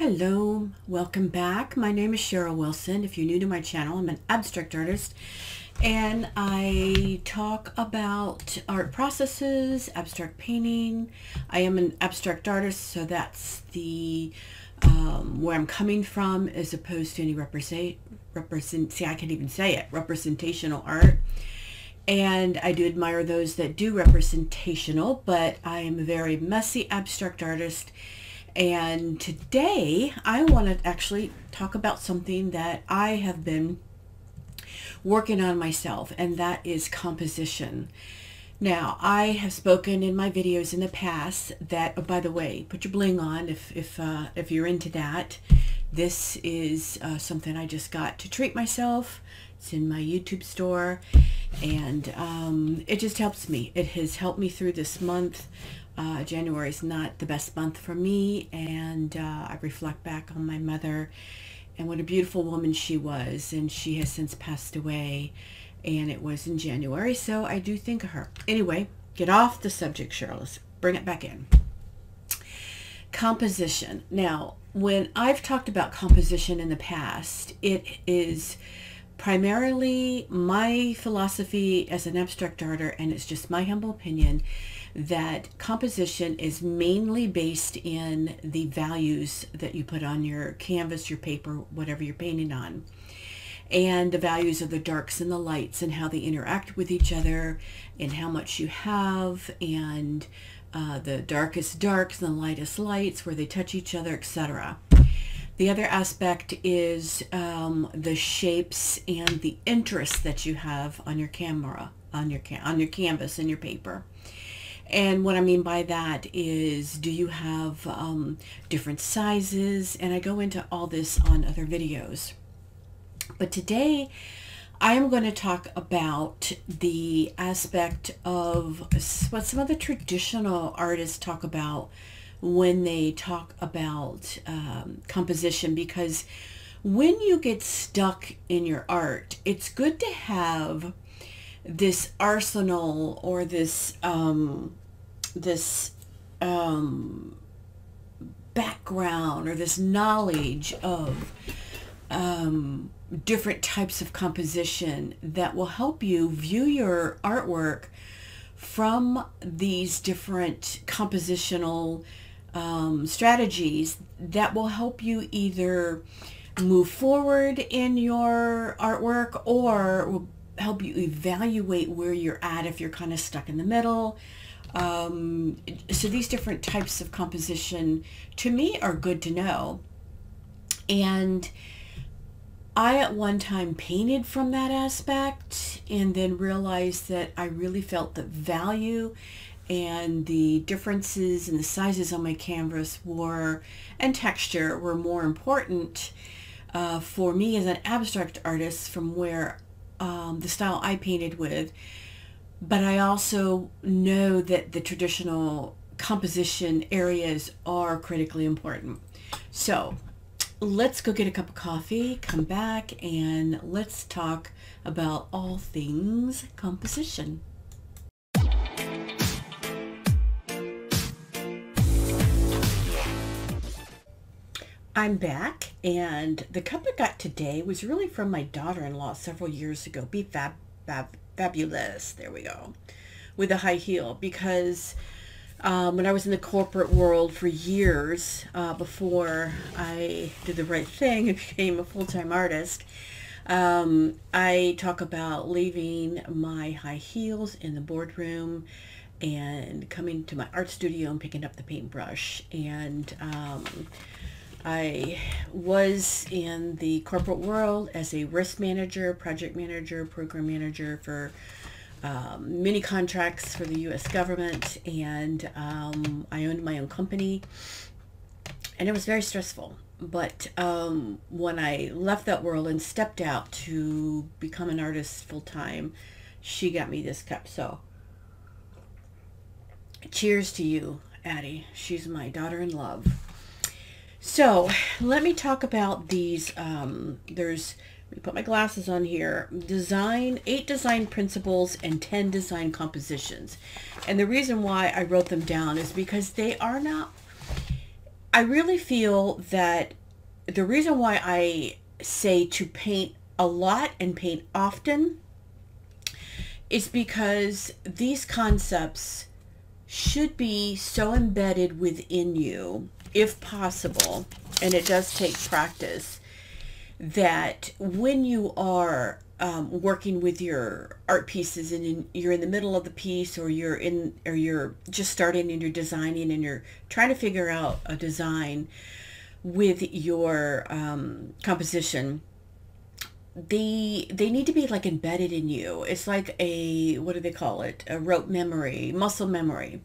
Hello, welcome back. My name is Cheryl Wilson. If you're new to my channel, I'm an abstract artist and I talk about art processes, abstract painting. I am an abstract artist, so that's the where I'm coming from, as opposed to any representational art. And I do admire those that do representational, but I am a very messy abstract artist. And today I want to actually talk about something that I have been working on myself, and that is composition. Now, I have spoken in my videos in the past that, oh, by the way, put your bling on if you're into that. This is something I just got to treat myself. It's in my YouTube store, and it just helps me. It has helped me through this month. January is not the best month for me, and I reflect back on my mother and what a beautiful woman she was, and she has since passed away, and it was in January, so I do think of her. Anyway, get off the subject, Cheryl. Let's bring it back in. Composition. Now, when I've talked about composition in the past, it is primarily my philosophy as an abstract artist, and it's just my humble opinion, that composition is mainly based in the values that you put on your canvas, your paper, whatever you're painting on, and the values of the darks and the lights and how they interact with each other and how much you have, and the darkest darks and the lightest lights, where they touch each other, etc. The other aspect is the shapes and the interest that you have on your camera, on your canvas and your paper. And what I mean by that is, do you have different sizes? And I go into all this on other videos. But today I am going to talk about the aspect of what some of the traditional artists talk about when they talk about composition, because when you get stuck in your art, it's good to have this arsenal, or this background, or this knowledge of different types of composition that will help you view your artwork from these different compositional strategies that will help you either move forward in your artwork, or will help you evaluate where you're at if you're kind of stuck in the middle. So these different types of composition to me are good to know. And I at one time painted from that aspect, and then realized that I really felt that value and the differences in the sizes on my canvas and texture were more important for me as an abstract artist, from where the style I painted with. But I also know that the traditional composition areas are critically important. So let's go get a cup of coffee, come back, and let's talk about all things composition. I'm back, and the cup I got today was really from my daughter-in-law several years ago. Be fabulous, there we go, with a high heel, because when I was in the corporate world for years, before I did the right thing and became a full-time artist, I talk about leaving my high heels in the boardroom and coming to my art studio and picking up the paintbrush. And I was in the corporate world as a risk manager, project manager, program manager for many contracts for the U.S. government, and I owned my own company, and it was very stressful. But when I left that world and stepped out to become an artist full-time, she got me this cup. So cheers to you, Addie. She's my daughter-in-love. So let me talk about these. Let me put my glasses on here. 8 design principles and 10 design compositions. And the reason why I wrote them down is because they are not, I really feel that the reason why I say to paint a lot and paint often is because these concepts should be so embedded within you, if possible, and it does take practice, that when you are working with your art pieces and you're in the middle of the piece, or you're just starting and you're designing and you're trying to figure out a design with your composition, they need to be like embedded in you. It's like a, what do they call it? A rote memory, muscle memory.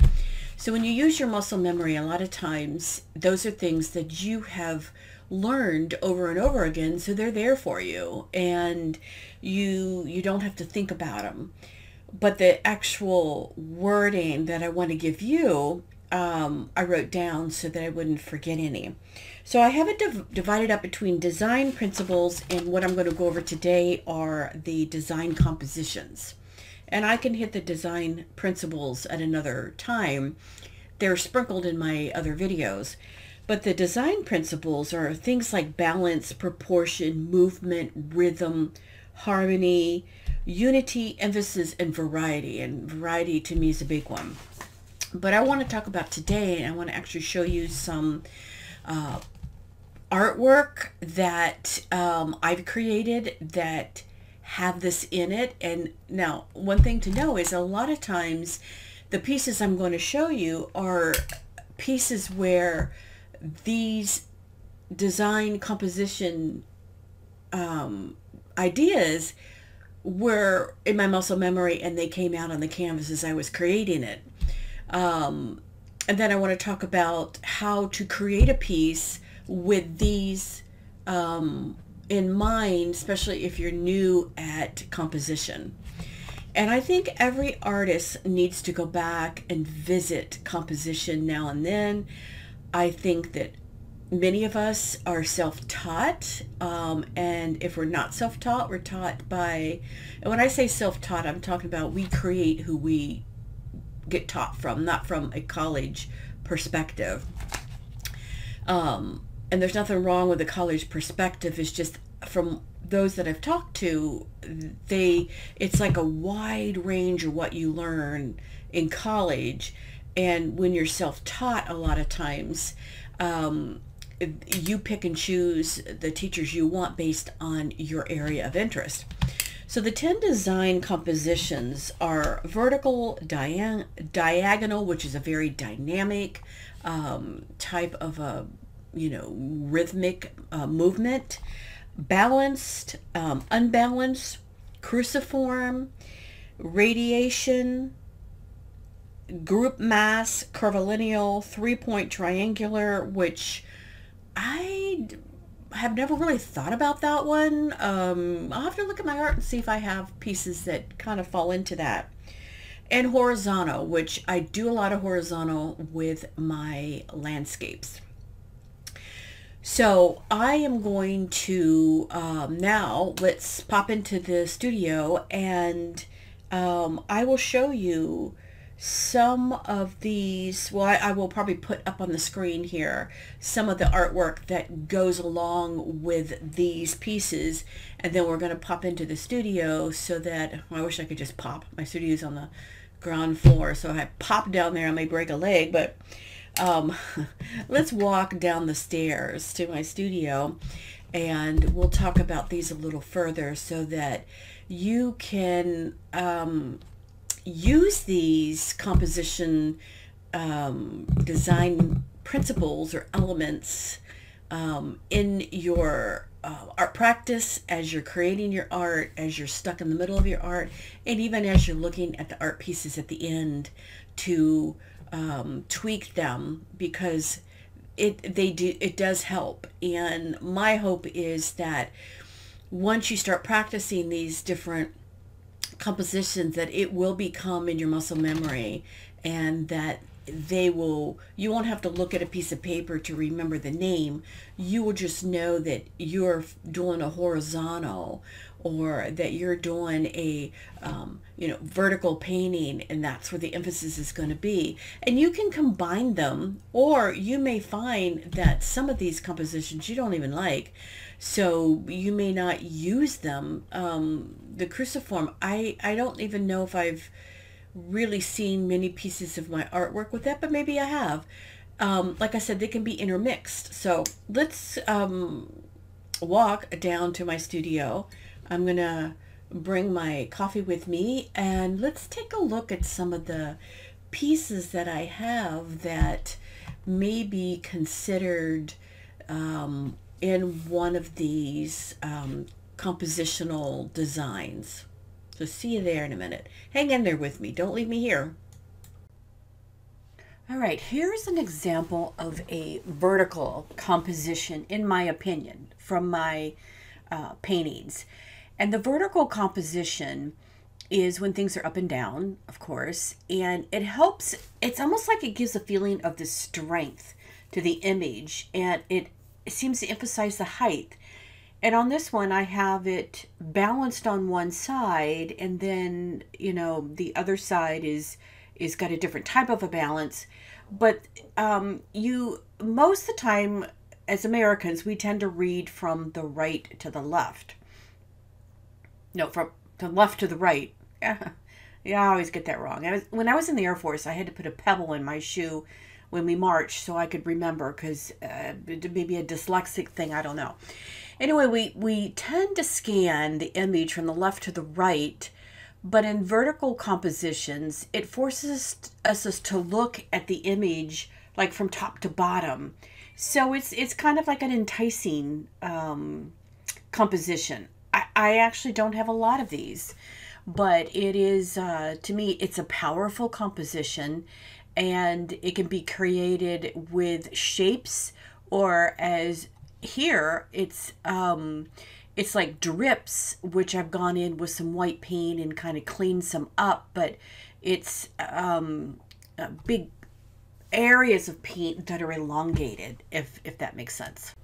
So when you use your muscle memory, a lot of times those are things that you have learned over and over again, so they're there for you, and you don't have to think about them. But the actual wording that I want to give you, I wrote down so that I wouldn't forget any. So I have it divided up between design principles, and what I'm going to go over today are the design compositions. And I can hit the design principles at another time. They're sprinkled in my other videos. But the design principles are things like balance, proportion, movement, rhythm, harmony, unity, emphasis, and variety. And variety to me is a big one. But I want to talk about today, and I want to actually show you some artwork that I've created that have this in it. And now, one thing to know is a lot of times the pieces I'm going to show you are pieces where these design composition ideas were in my muscle memory, and they came out on the canvas as I was creating it. And then I want to talk about how to create a piece with these in mind, especially if you're new at composition. And I think every artist needs to go back and visit composition now and then. I think that many of us are self-taught, and if we're not self-taught, we're taught by, and when I say self-taught, I'm talking about we create who we get taught from, not from a college perspective. And there's nothing wrong with a college perspective. It's just from those that I've talked to, it's like a wide range of what you learn in college. And when you're self-taught, a lot of times, you pick and choose the teachers you want based on your area of interest. So the 10 design compositions are vertical, diagonal, which is a very dynamic type of a, rhythmic movement, balanced, unbalanced, cruciform, radiation, group mass, curvilinear, 3-point triangular, which I have never really thought about that one. I'll have to look at my art and see if I have pieces that kind of fall into that. And horizontal, which I do a lot of horizontal with my landscapes. So I am going to, now let's pop into the studio, and I will show you some of these. Well, I will probably put up on the screen here some of the artwork that goes along with these pieces, and then we're going to pop into the studio so that, I wish I could just pop. My studio's on the ground floor, so if I pop down there I may break a leg, but let's walk down the stairs to my studio, and we'll talk about these a little further so that you can use these composition design principles or elements in your art practice, as you're creating your art, as you're stuck in the middle of your art, and even as you're looking at the art pieces at the end to tweak them, because it does help. And my hope is that once you start practicing these different compositions, that it will become in your muscle memory, and that you won't have to look at a piece of paper to remember the name. You will just know that you're doing a horizontal or that you're doing a vertical painting, and that's where the emphasis is going to be. And you can combine them, or you may find that some of these compositions you don't even like, so you may not use them. The Cruciform, I don't even know if I've really seen many pieces of my artwork with that, but maybe I have. Like I said, they can be intermixed. So let's walk down to my studio. I'm gonna bring my coffee with me, and let's take a look at some of the pieces that I have that may be considered in one of these compositional designs. So see you there in a minute. Hang in there with me. Don't leave me here. All right, here's an example of a vertical composition, in my opinion, from my paintings. And the vertical composition is when things are up and down, of course, and it helps. It's almost like it gives a feeling of the strength to the image, and it seems to emphasize the height. And on this one, I have it balanced on one side, and then, the other side is got a different type of a balance. But most of the time, as Americans, we tend to read from the right to the left. No, from the left to the right. Yeah, I always get that wrong. When I was in the Air Force, I had to put a pebble in my shoe when we marched so I could remember, because maybe a dyslexic thing, I don't know. Anyway, we tend to scan the image from the left to the right, but in vertical compositions, it forces us to look at the image like from top to bottom. So it's kind of like an enticing composition. I actually don't have a lot of these, but it is, to me, it's a powerful composition, and it can be created with shapes, or as here, it's like drips, which I've gone in with some white paint and kind of cleaned some up, but it's big areas of paint that are elongated, if that makes sense.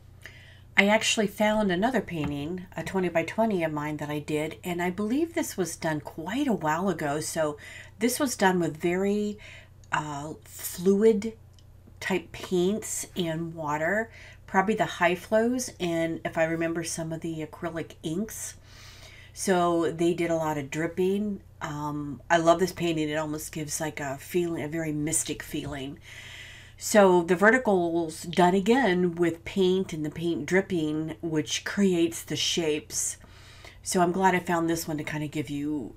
I actually found another painting, a 20 by 20 of mine that I did, and I believe this was done quite a while ago. So this was done with very fluid type paints and water, probably the high flows, and if I remember, some of the acrylic inks. So they did a lot of dripping. I love this painting. It almost gives like a feeling, a very mystic feeling. So the vertical's done again with paint and the paint dripping, which creates the shapes. So I'm glad I found this one to kind of give you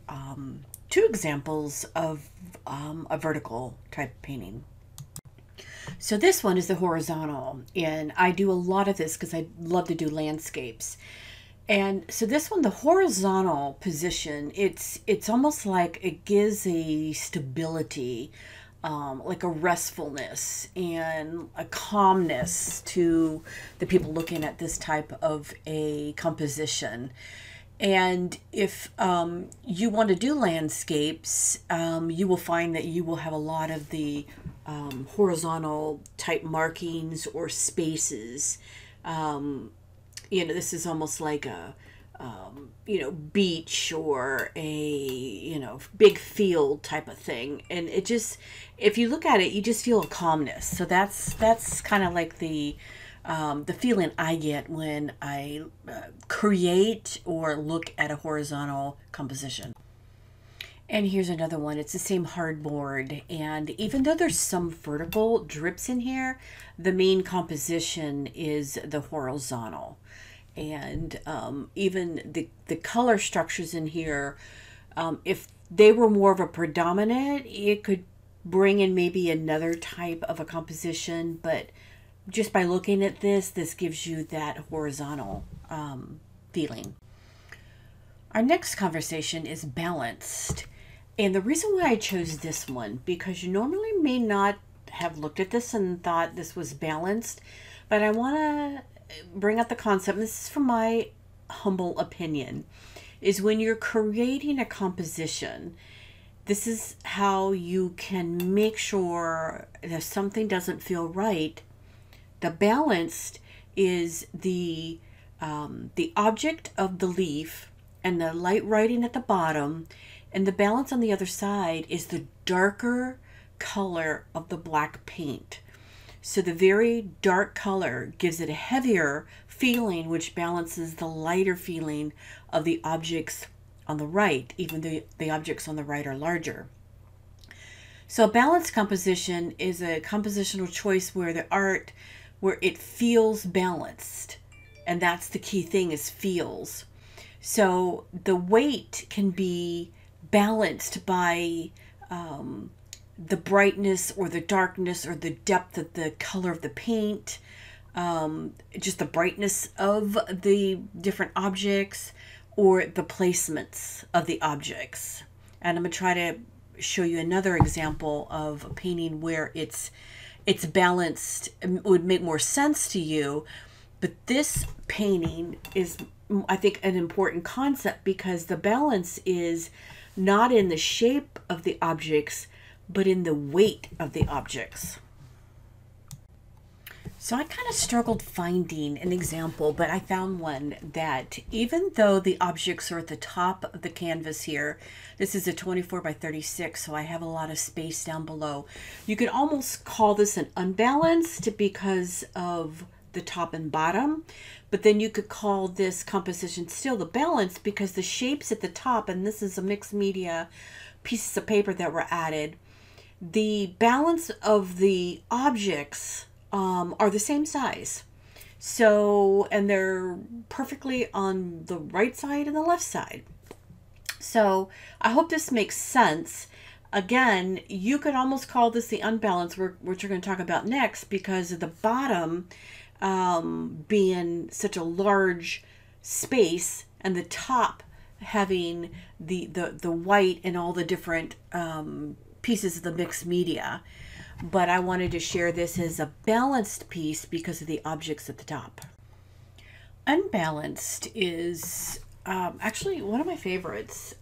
two examples of a vertical type painting. So this one is the horizontal, and I do a lot of this because I love to do landscapes. And so this one, the horizontal position, it's almost like it gives a stability, like a restfulness and a calmness to the people looking at this type of a composition. And if you want to do landscapes, you will find that you will have a lot of the horizontal type markings or spaces. This is almost like a beach or a big field type of thing, and it just, if you look at it, you just feel a calmness. So that's kind of like the feeling I get when I create or look at a horizontal composition. And here's another one. It's the same hardboard, and even though there's some vertical drips in here, the main composition is the horizontal. And even the color structures in here, if they were more of a predominant, it could bring in maybe another type of a composition, but just by looking at this gives you that horizontal feeling. Our next conversation is balanced. And the reason why I chose this one, because you normally may not have looked at this and thought this was balanced, but I want to bring up the concept, and this is from my humble opinion, is when you're creating a composition, this is how you can make sure that if something doesn't feel right, the balanced is the object of the leaf and the light writing at the bottom, and the balance on the other side is the darker color of the black paint. So the very dark color gives it a heavier feeling, which balances the lighter feeling of the objects on the right, even though the objects on the right are larger. So a balanced composition is a compositional choice where it feels balanced. And that's the key thing, is feels. So the weight can be balanced by the brightness or the darkness or the depth of the color of the paint, just the brightness of the different objects, or the placements of the objects. And I'm going to try to show you another example of a painting where it's balanced. It would make more sense to you. But this painting is, I think, an important concept, because the balance is not in the shape of the objects, but in the weight of the objects. So I kind of struggled finding an example, but I found one that, even though the objects are at the top of the canvas here, this is a 24 by 36, so I have a lot of space down below. You could almost call this an unbalanced because of the top and bottom, but then you could call this composition still the balance because the shapes at the top, and this is a mixed media pieces of paper that were added, the balance of the objects are the same size. So, and they're perfectly on the right side and the left side. So I hope this makes sense. Again, you could almost call this the unbalanced, which we're going to talk about next, because of the bottom being such a large space and the top having the white and all the different pieces of the mixed media. But I wanted to share this as a balanced piece because of the objects at the top. Unbalanced is actually one of my favorites,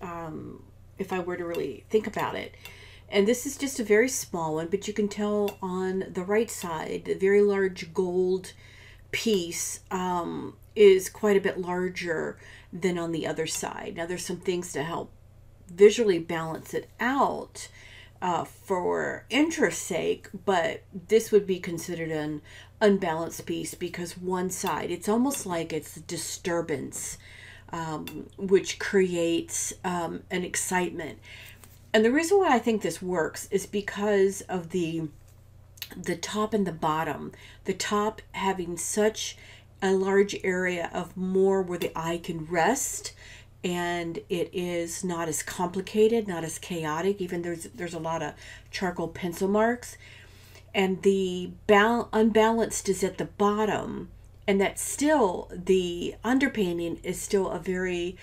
if I were to really think about it. And this is just a very small one, but you can tell on the right side, the very large gold piece is quite a bit larger than on the other side. Now there's some things to help visually balance it out for interest's sake, but this would be considered an unbalanced piece because one side, it's almost like it's a disturbance, which creates an excitement. And the reason why I think this works is because of the top and the bottom. The top having such a large area of more where the eye can rest, and it is not as complicated, not as chaotic. Even there's a lot of charcoal pencil marks, and the unbalanced is at the bottom, and that's still, the underpainting is still a very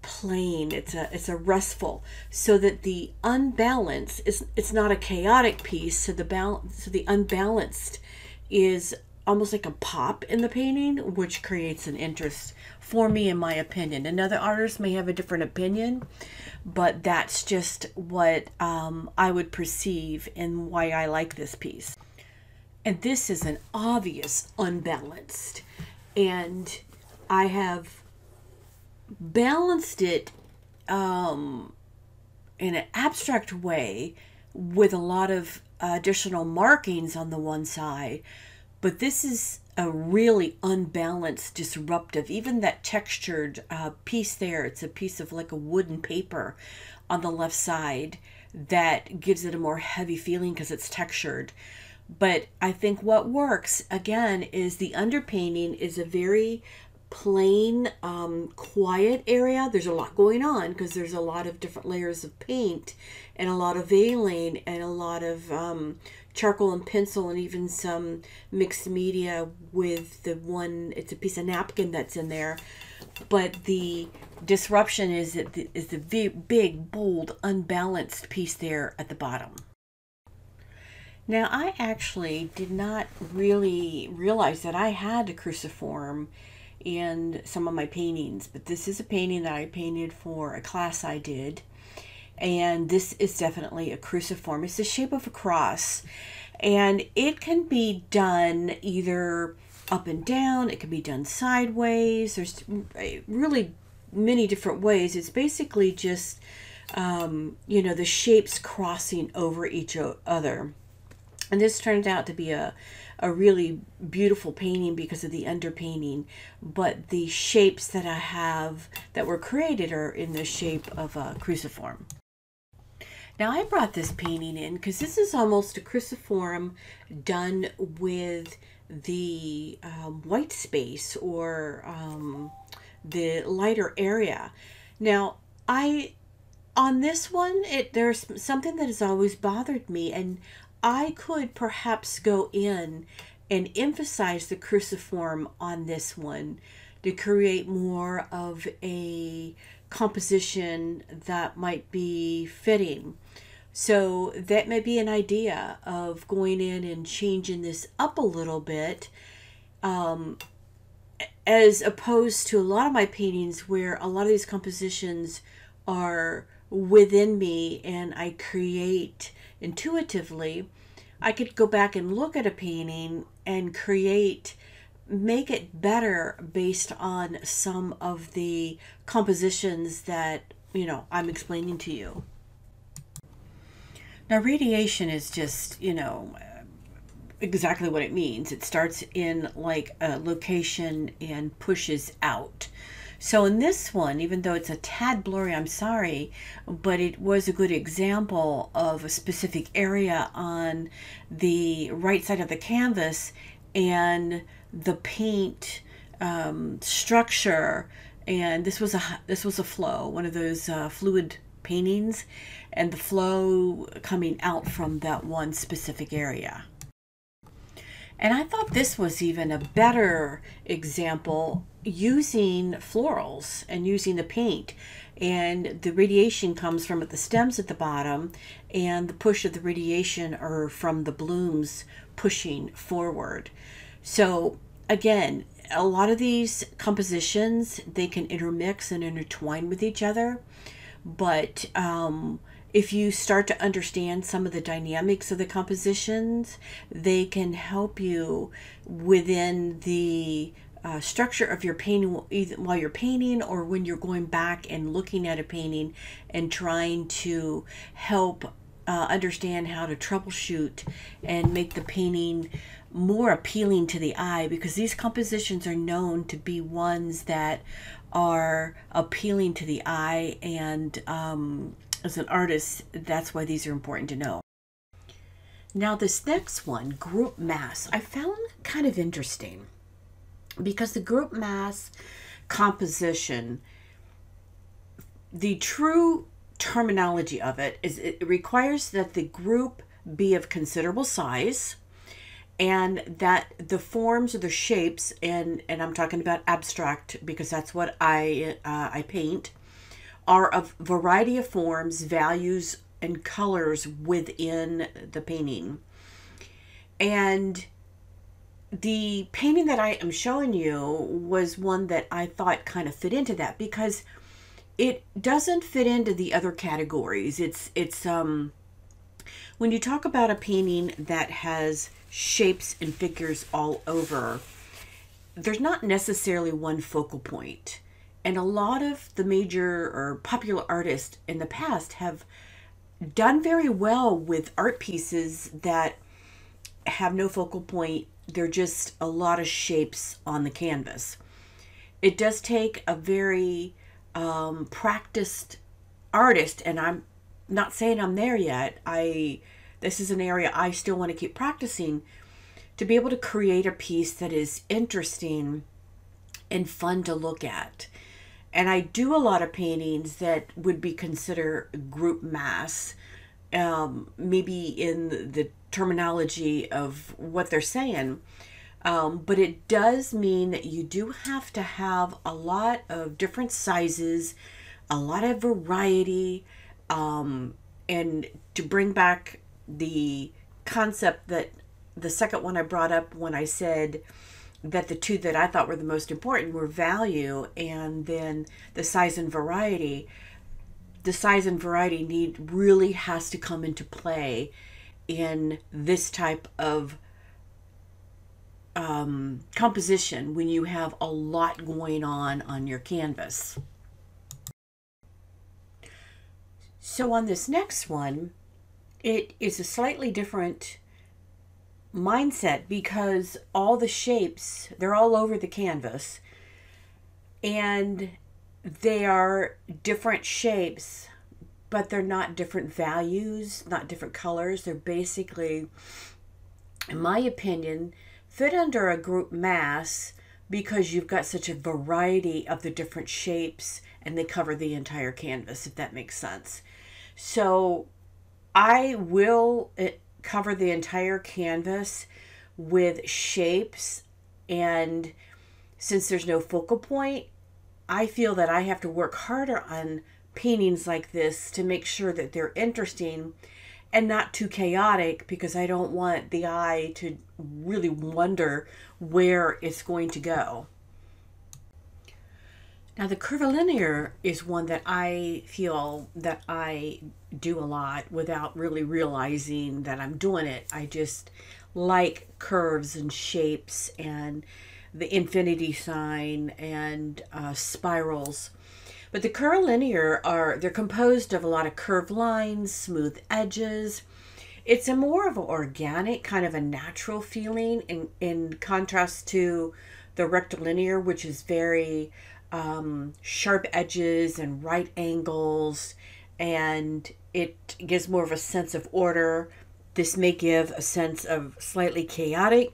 plain, it's a restful, so that the unbalanced it's not a chaotic piece. So the unbalanced is almost like a pop in the painting, which creates an interest for me, in my opinion. Another artist may have a different opinion, but that's just what I would perceive and why I like this piece. And this is an obvious unbalanced, and I have balanced it in an abstract way with a lot of additional markings on the one side, but this is a really unbalanced, disruptive. Even that textured piece there, it's a piece of like a wooden paper on the left side that gives it a more heavy feeling because it's textured. But I think what works again is the underpainting is a very plain, quiet area. There's a lot going on because there's a lot of different layers of paint and a lot of veiling and a lot of charcoal and pencil, and even some mixed media with the one, it's a piece of napkin that's in there. But the disruption is the big, bold, unbalanced piece there at the bottom. Now, I actually did not really realize that I had a cruciform in some of my paintings, but this is a painting that I painted for a class I did, and this is definitely a cruciform. It's the shape of a cross, and it can be done either up and down, it can be done sideways. There's really many different ways. It's basically just, you know, the shapes crossing over each other. And this turned out to be a really beautiful painting because of the underpainting, but the shapes that I have that were created are in the shape of a cruciform. Now I brought this painting in because this is almost a cruciform done with the white space, or the lighter area. Now on this one, there's something that has always bothered me, and I could perhaps go in and emphasize the cruciform on this one to create more of a composition that might be fitting. So that may be an idea of going in and changing this up a little bit, as opposed to a lot of my paintings where a lot of these compositions are within me and I create intuitively. I could go back and look at a painting and make it better based on some of the compositions that, you know, I'm explaining to you. Now, radiation is just, you know, exactly what it means. It starts in like a location and pushes out. So in this one, even though it's a tad blurry, I'm sorry, but it was a good example of a specific area on the right side of the canvas, and the paint structure. And this was a flow, one of those fluid paintings, and the flow coming out from that one specific area. And I thought this was even a better example, using florals and using the paint. And the radiation comes from the stems at the bottom, and the push of the radiation are from the blooms pushing forward. So again, a lot of these compositions, they can intermix and intertwine with each other. But if you start to understand some of the dynamics of the compositions, they can help you within the structure of your painting, either while you're painting or when you're going back and looking at a painting and trying to help understand how to troubleshoot and make the painting more appealing to the eye, because these compositions are known to be ones that are appealing to the eye, and as an artist, that's why these are important to know. Now this next one, group mass, I found kind of interesting, because the group mass composition, the true terminology of it is it requires that the group be of considerable size, and that the forms or the shapes, and I'm talking about abstract because that's what I paint, are of variety of forms, values, and colors within the painting. And the painting that I am showing you was one that I thought kind of fit into that, because it doesn't fit into the other categories. It's when you talk about a painting that has shapes and figures all over, there's not necessarily one focal point. And a lot of the major or popular artists in the past have done very well with art pieces that have no focal point. They're just a lot of shapes on the canvas. It does take a very practiced artist, and I'm not saying I'm there yet. This is an area I still want to keep practicing, to be able to create a piece that is interesting and fun to look at. And I do a lot of paintings that would be considered group mass, maybe in the terminology of what they're saying. But it does mean that you do have to have a lot of different sizes, a lot of variety, and to bring back the concept that the second one I brought up when I said that the two that I thought were the most important were value and then the size and variety. The size and variety really has to come into play in this type of composition when you have a lot going on your canvas. So on this next one, it is a slightly different mindset because all the shapes, they're all over the canvas, and they are different shapes, but they're not different values, not different colors. They're basically, in my opinion, fit under a group mass because you've got such a variety of the different shapes and they cover the entire canvas, if that makes sense. So I will cover the entire canvas with shapes, and since there's no focal point, I feel that I have to work harder on paintings like this to make sure that they're interesting and not too chaotic, because I don't want the eye to really wonder where it's going to go. Now the curvilinear is one that I feel that I do a lot without really realizing that I'm doing it. I just like curves and shapes and the infinity sign and spirals. But the curvilinear they're composed of a lot of curved lines, smooth edges. It's a more of an organic, kind of a natural feeling in contrast to the rectilinear, which is very sharp edges and right angles, and it gives more of a sense of order. This may give a sense of slightly chaotic.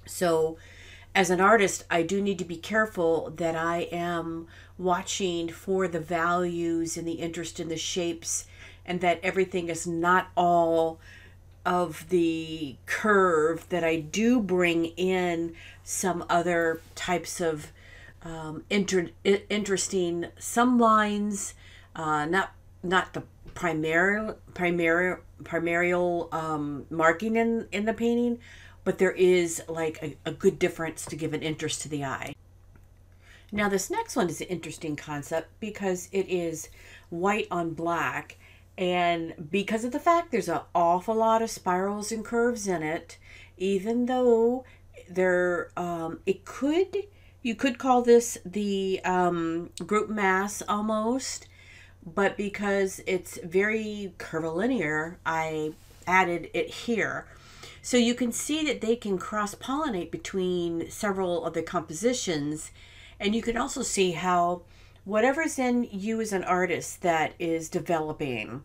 So as an artist, I do need to be careful that I am watching for the values and the interest in the shapes, and that everything is not all of the curve, that I do bring in some other types of interesting, some lines, not the primary marking in the painting, but there is like a good difference to give an interest to the eye. Now this next one is an interesting concept because it is white on black, and because of the fact there's an awful lot of spirals and curves in it, even though there you could call this the group mass almost, but because it's very curvilinear, I added it here. So you can see that they can cross-pollinate between several of the compositions, and you can also see how whatever's in you as an artist that is developing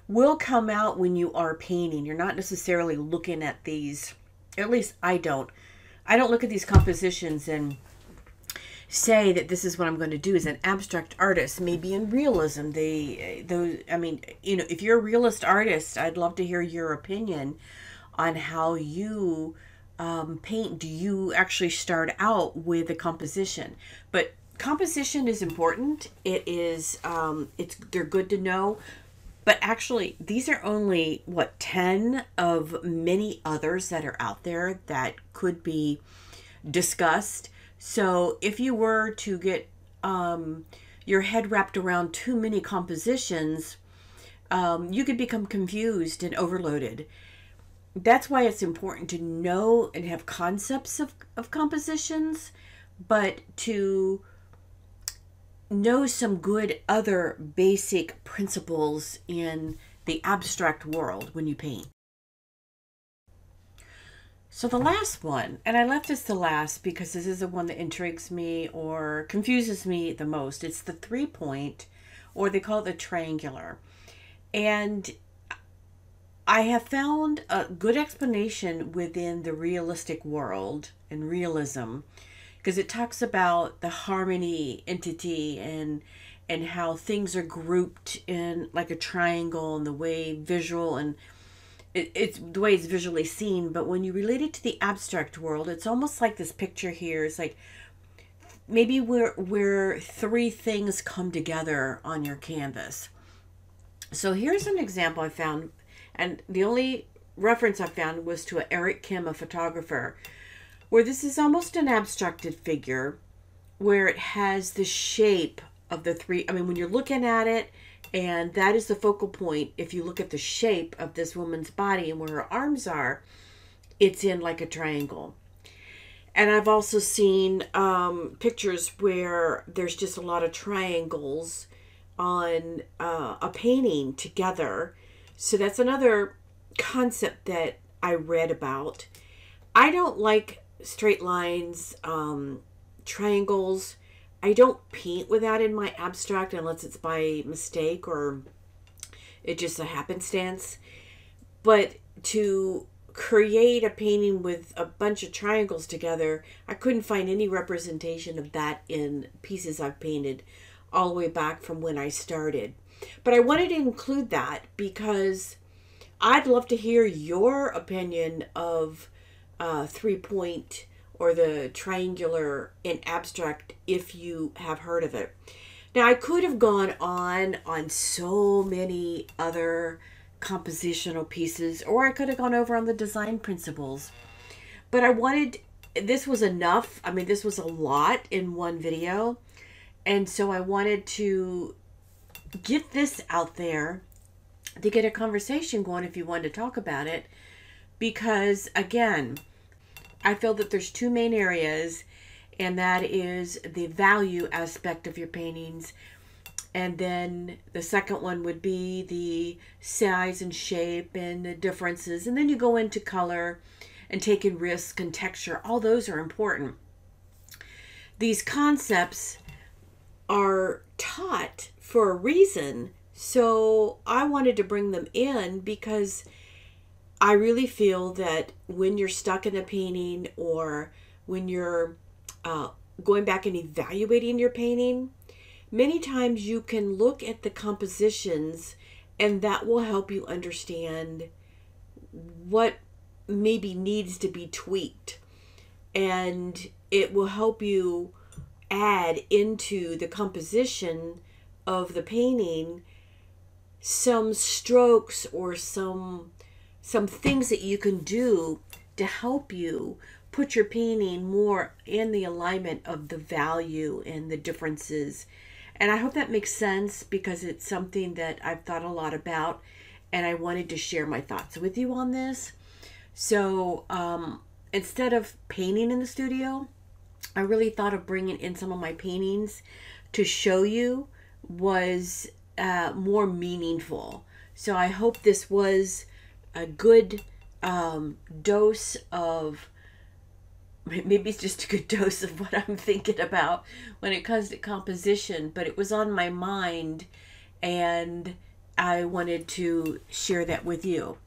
will come out when you are painting. You're not necessarily looking at these, at least I don't look at these compositions and say that this is what I'm going to do as an abstract artist. Maybe in realism, I mean, you know, if you're a realist artist, I'd love to hear your opinion on how you paint. Do you actually start out with a composition? But composition is important. It is, they're good to know. But actually, these are only, 10 of many others that are out there that could be discussed. So if you were to get your head wrapped around too many compositions, you could become confused and overloaded. That's why it's important to know and have concepts of compositions, but to know some good other basic principles in the abstract world when you paint. So the last one, and I left this to last because this is the one that intrigues me or confuses me the most. It's the 3-point, or they call it the triangular. And I have found a good explanation within the realistic world and realism, because it talks about the harmony entity and how things are grouped in like a triangle, and the way visual and it's the way it's visually seen. But when you relate it to the abstract world, it's almost like this picture here. It's like maybe where 3 things come together on your canvas. So here's an example I found, and the only reference I found was to Eric Kim, a photographer, where this is almost an abstracted figure where it has the shape of the 3. I mean, when you're looking at it, and that is the focal point. If you look at the shape of this woman's body and where her arms are, it's in like a triangle. And I've also seen pictures where there's just a lot of triangles on a painting together. So that's another concept that I read about. I don't like straight lines, triangles. I don't paint with that in my abstract unless it's by mistake or it's just a happenstance. But to create a painting with a bunch of triangles together, I couldn't find any representation of that in pieces I've painted all the way back from when I started. But I wanted to include that because I'd love to hear your opinion of 3-point or the triangular in abstract if you have heard of it. Now, I could have gone on so many other compositional pieces, or I could have gone over on the design principles. But I wanted, this was enough. I mean, this was a lot in one video. And so I wanted to get this out there to get a conversation going if you wanted to talk about it. Because, again, I feel that there's two main areas, and that is the value aspect of your paintings. And then the second one would be the size and shape and the differences. And then you go into color and taking risk and texture. All those are important. These concepts are taught for a reason. So I wanted to bring them in because I really feel that when you're stuck in a painting or when you're going back and evaluating your painting, many times you can look at the compositions and that will help you understand what maybe needs to be tweaked. And it will help you add into the composition of the painting some strokes or some things that you can do to help you put your painting more in the alignment of the value and the differences. And I hope that makes sense because it's something that I've thought a lot about and I wanted to share my thoughts with you on this. So instead of painting in the studio, I really thought of bringing in some of my paintings to show you was more meaningful. So I hope this was a good dose of, maybe it's just a good dose of what I'm thinking about when it comes to composition, but it was on my mind and I wanted to share that with you.